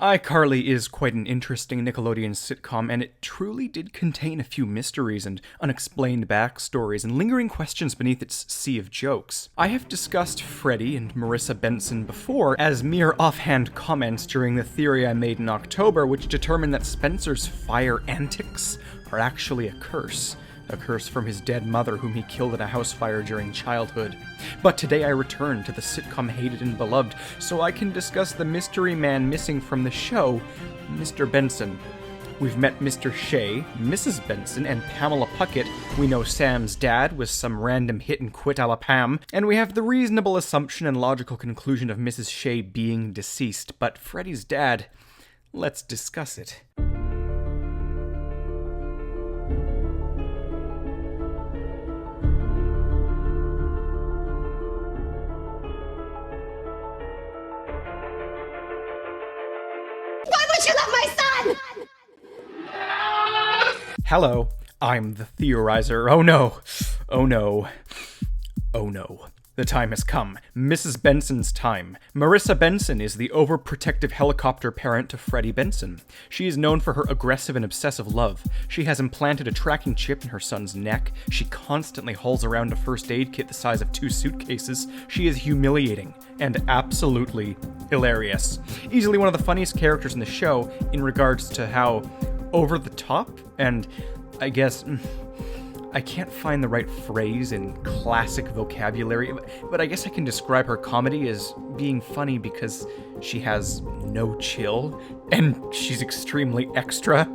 iCarly is quite an interesting Nickelodeon sitcom, and it truly did contain a few mysteries and unexplained backstories and lingering questions beneath its sea of jokes. I have discussed Freddy and Marissa Benson before as mere offhand comments during the theory I made in October, which determined that Spencer's fire antics are actually a curse. A curse from his dead mother whom he killed in a house fire during childhood. But today I return to the sitcom hated and beloved so I can discuss the mystery man missing from the show, Mr. Benson. We've met Mr. Shea, Mrs. Benson, and Pamela Puckett. We know Sam's dad was some random hit and quit a la Pam, and we have the reasonable assumption and logical conclusion of Mrs. Shea being deceased. But Freddy's dad, let's discuss it. You love my son! Hello, I'm the Theorizer. Oh no. Oh no. Oh no. The time has come. Mrs. Benson's time. Marissa Benson is the overprotective helicopter parent to Freddie Benson. She is known for her aggressive and obsessive love. She has implanted a tracking chip in her son's neck. She constantly hauls around a first aid kit the size of 2 suitcases. She is humiliating and absolutely hilarious. Easily one of the funniest characters in the show in regards to how over the top and, I guess, I can't find the right phrase in classic vocabulary, but I guess I can describe her comedy as being funny because she has no chill, and she's extremely extra.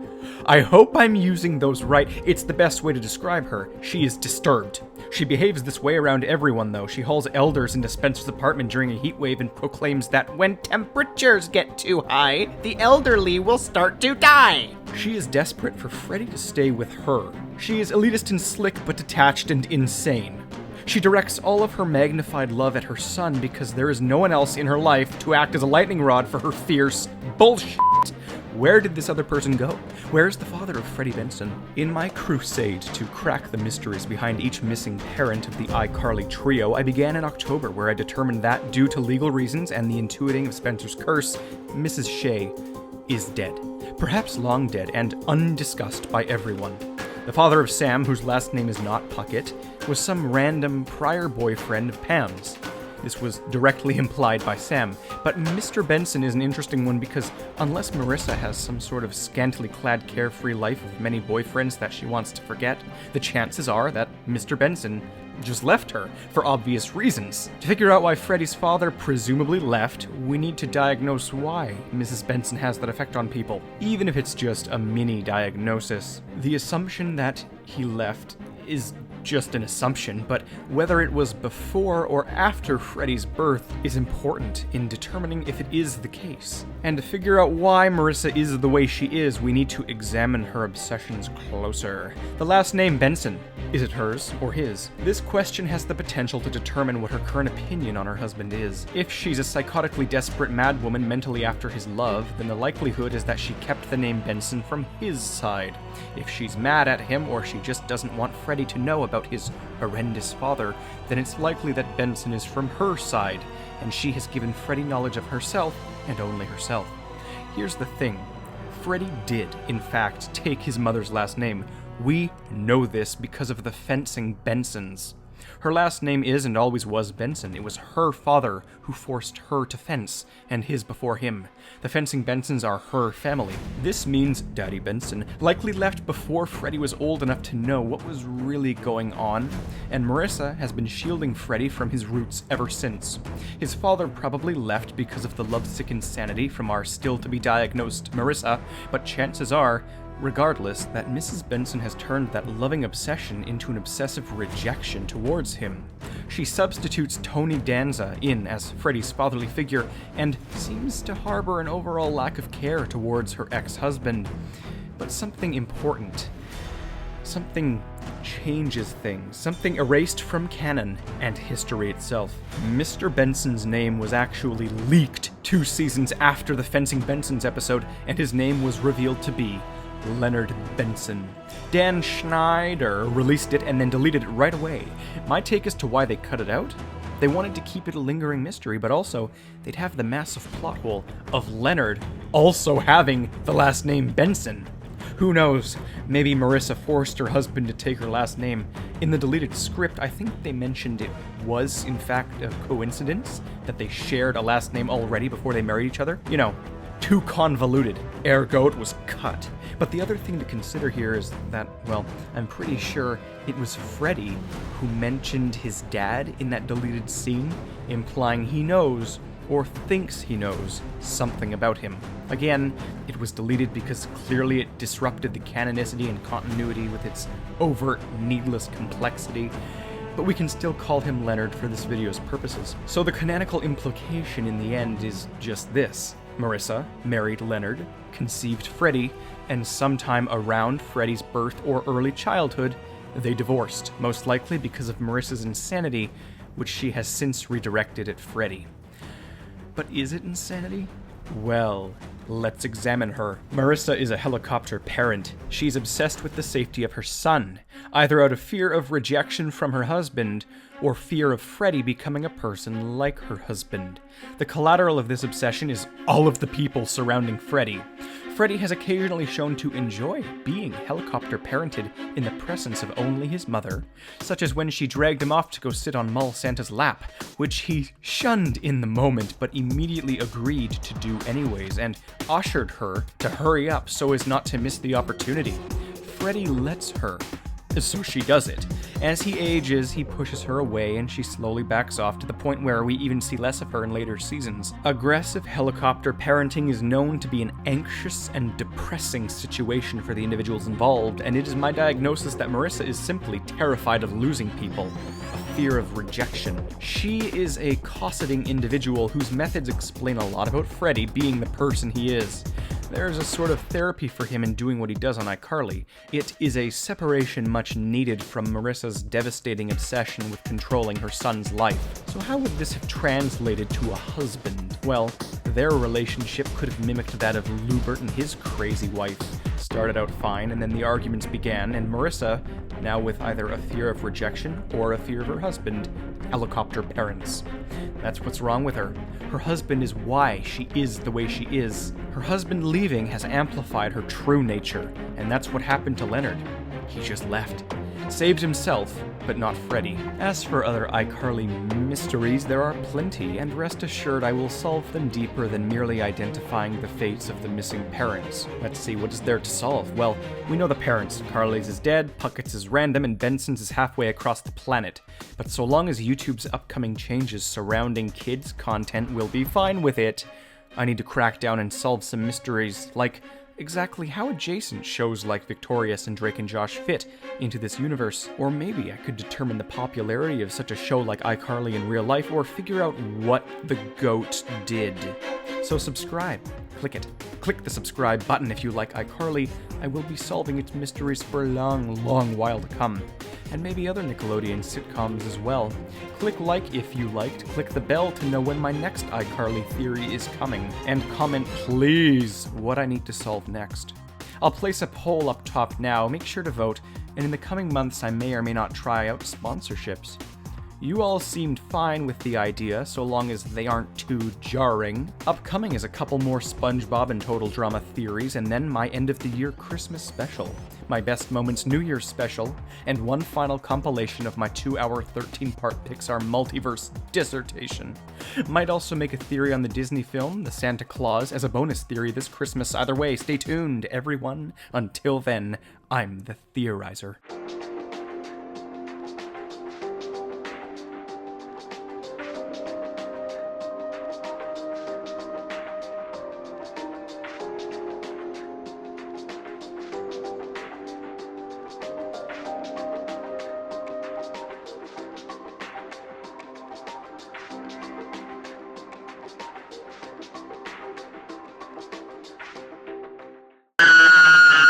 I hope I'm using those right. It's the best way to describe her. She is disturbed. She behaves this way around everyone, though. She hauls elders into Spencer's apartment during a heat wave and proclaims that when temperatures get too high, the elderly will start to die. She is desperate for Freddy to stay with her. She is elitist and slick, but detached and insane. She directs all of her magnified love at her son because there is no one else in her life to act as a lightning rod for her fierce bullshit. Where did this other person go? Where is the father of Freddie Benson? In my crusade to crack the mysteries behind each missing parent of the iCarly trio, I began in October, where I determined that, due to legal reasons and the intuiting of Spencer's curse, Mrs. Shea is dead. Perhaps long dead and undiscussed by everyone. The father of Sam, whose last name is not Puckett, was some random prior boyfriend of Pam's. This was directly implied by Sam, but Mr. Benson is an interesting one because unless Marissa has some sort of scantily clad carefree life of many boyfriends that she wants to forget, the chances are that Mr. Benson just left her, for obvious reasons. To figure out why Freddy's father presumably left, we need to diagnose why Mrs. Benson has that effect on people, even if it's just a mini diagnosis. The assumption that he left is just an assumption, but whether it was before or after Freddy's birth is important in determining if it is the case. And to figure out why Marissa is the way she is, we need to examine her obsessions closer. The last name Benson, is it hers or his? This question has the potential to determine what her current opinion on her husband is. If she's a psychotically desperate madwoman mentally after his love, then the likelihood is that she kept the name Benson from his side. If she's mad at him or she just doesn't want Freddy to know about his horrendous father, then it's likely that Benson is from her side, and she has given Freddy knowledge of herself and only herself. Here's the thing. Freddy did, in fact, take his mother's last name. We know this because of the fencing Bensons. Her last name is and always was Benson. It was her father who forced her to fence, and his before him. The fencing Bensons are her family. This means Daddy Benson likely left before Freddy was old enough to know what was really going on, and Marissa has been shielding Freddy from his roots ever since. His father probably left because of the lovesick insanity from our still-to-be-diagnosed Marissa, but chances are, regardless, that Mrs. Benson has turned that loving obsession into an obsessive rejection towards him. She substitutes Tony Danza in as Freddy's fatherly figure and seems to harbor an overall lack of care towards her ex-husband. But something important. Something changes things. Something erased from canon and history itself. Mr. Benson's name was actually leaked 2 seasons after the Fencing Bensons episode, and his name was revealed to be Leonard Benson. Dan Schneider released it and then deleted it right away. My take as to why they cut it out? They wanted to keep it a lingering mystery, but also they'd have the massive plot hole of Leonard also having the last name Benson. Who knows, maybe Marissa forced her husband to take her last name. In the deleted script, I think they mentioned it was, in fact, a coincidence that they shared a last name already before they married each other. You know, too convoluted, ergo it was cut. But the other thing to consider here is that, well, I'm pretty sure it was Freddy who mentioned his dad in that deleted scene, implying he knows, or thinks he knows, something about him. Again, it was deleted because clearly it disrupted the canonicity and continuity with its overt, needless complexity, but we can still call him Leonard for this video's purposes. So the canonical implication in the end is just this. Marissa married Leonard, conceived Freddy, and sometime around Freddy's birth or early childhood, they divorced, most likely because of Marissa's insanity, which she has since redirected at Freddy. But is it insanity? Well, let's examine her. Marissa is a helicopter parent. She's obsessed with the safety of her son, either out of fear of rejection from her husband, or fear of Freddy becoming a person like her husband. The collateral of this obsession is all of the people surrounding Freddy. Freddy has occasionally shown to enjoy being helicopter parented in the presence of only his mother, such as when she dragged him off to go sit on Mall Santa's lap, which he shunned in the moment but immediately agreed to do anyways, and ushered her to hurry up so as not to miss the opportunity. Freddy lets her, so she does it. As he ages, he pushes her away and she slowly backs off to the point where we even see less of her in later seasons. Aggressive helicopter parenting is known to be an anxious and depressing situation for the individuals involved, and it is my diagnosis that Marissa is simply terrified of losing people. A fear of rejection. She is a cosseting individual whose methods explain a lot about Freddy being the person he is. There's a sort of therapy for him in doing what he does on iCarly. It is a separation much needed from Marissa's devastating obsession with controlling her son's life. So how would this have translated to a husband? Well, their relationship could have mimicked that of Lubert and his crazy wife. Started out fine, and then the arguments began, and Marissa, now with either a fear of rejection or a fear of her husband, helicopter parents. That's what's wrong with her. Her husband is why she is the way she is. Her husband leaving has amplified her true nature, and that's what happened to Leonard. He just left. Saved himself, but not Freddy. As for other iCarly mysteries, there are plenty, and rest assured I will solve them deeper than merely identifying the fates of the missing parents. Let's see, what is there to solve? Well, we know the parents. Carly's is dead, Puckett's is random, and Benson's is halfway across the planet. But so long as YouTube's upcoming changes surrounding kids' content will be fine with it, I need to crack down and solve some mysteries, like exactly how adjacent shows like Victorious and Drake and Josh fit into this universe. Or maybe I could determine the popularity of such a show like iCarly in real life, or figure out what the GOAT did. So subscribe. Click it. Click the subscribe button if you like iCarly. I will be solving its mysteries for a long, long while to come. And maybe other Nickelodeon sitcoms as well. Click like if you liked, click the bell to know when my next iCarly theory is coming, and comment please what I need to solve next. I'll place a poll up top now, make sure to vote, and in the coming months I may or may not try out sponsorships. You all seemed fine with the idea, so long as they aren't too jarring. Upcoming is a couple more SpongeBob and Total Drama theories, and then my end-of-the-year Christmas special, my Best Moments New Year's special, and one final compilation of my 2-hour 13-part Pixar multiverse dissertation. Might also make a theory on the Disney film, The Santa Claus, as a bonus theory this Christmas. Either way, stay tuned, everyone. Until then, I'm the Theorizer.